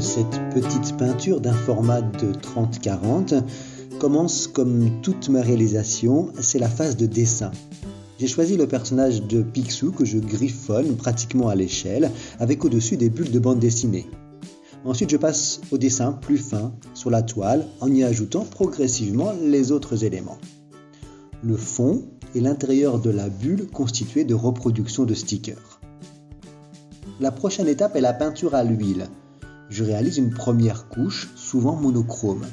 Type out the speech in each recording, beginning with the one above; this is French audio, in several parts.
cette petite peinture d'un format de 30-40 commence comme toute ma réalisation, c'est la phase de dessin. J'ai choisi le personnage de Picsou que je griffonne pratiquement à l'échelle, avec au-dessus des bulles de bande dessinée. Ensuite, je passe au dessin plus fin sur la toile en y ajoutant progressivement les autres éléments. Le fond et l'intérieur de la bulle constitués de reproductions de stickers. La prochaine étape est la peinture à l'huile. Je réalise une première couche, souvent monochrome.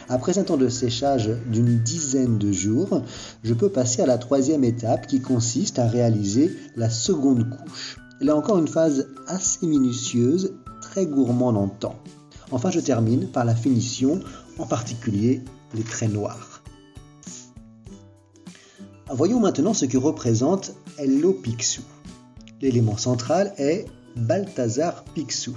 Après un temps de séchage d'une dizaine de jours, je peux passer à la troisième étape qui consiste à réaliser la seconde couche. Là encore une phase assez minutieuse, très gourmande en temps. Enfin, je termine par la finition, en particulier les traits noirs. Voyons maintenant ce que représente Hello Picsou. L'élément central est Balthazar Picsou.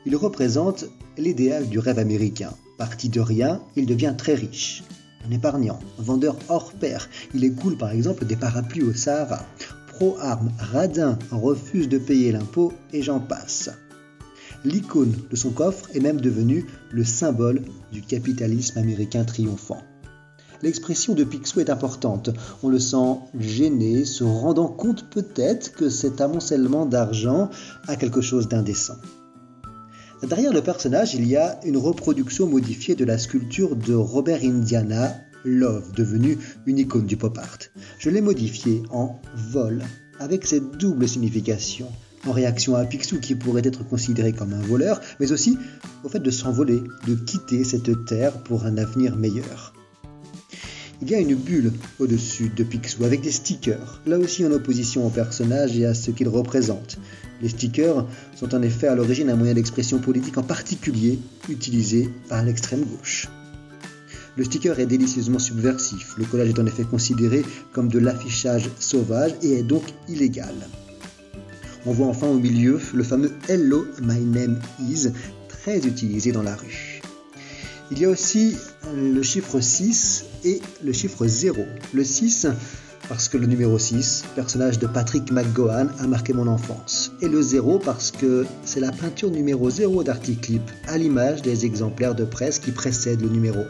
Il représente l'idéal du rêve américain. Parti de rien, il devient très riche. Un épargnant, un vendeur hors pair. Il écoule par exemple des parapluies au Sahara. Pro-armes, radin, refuse de payer l'impôt et j'en passe. L'icône de son coffre est même devenue le symbole du capitalisme américain triomphant. L'expression de Picsou est importante. On le sent gêné, se rendant compte peut-être que cet amoncellement d'argent a quelque chose d'indécent. Derrière le personnage, il y a une reproduction modifiée de la sculpture de Robert Indiana, Love, devenue une icône du pop art. Je l'ai modifiée en vol, avec cette double signification, en réaction à Picsou qui pourrait être considéré comme un voleur, mais aussi au fait de s'envoler, de quitter cette terre pour un avenir meilleur. Il y a une bulle au-dessus de Picsou avec des stickers, là aussi en opposition au personnage et à ce qu'il représente. Les stickers sont en effet à l'origine un moyen d'expression politique en particulier utilisé par l'extrême gauche. Le sticker est délicieusement subversif, le collage est en effet considéré comme de l'affichage sauvage et est donc illégal. On voit enfin au milieu le fameux « Hello, my name is » très utilisé dans la rue. Il y a aussi le chiffre 6 et le chiffre 0. Le 6, parce que le numéro 6, personnage de Patrick McGowan, a marqué mon enfance. Et le 0, parce que c'est la peinture numéro 0 d'Articlip, à l'image des exemplaires de presse qui précèdent le numéro 1.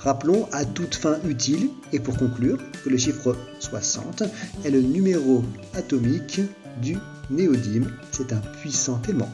Rappelons à toute fin utile, et pour conclure, que le chiffre 60 est le numéro atomique du néodyme. C'est un puissant aimant.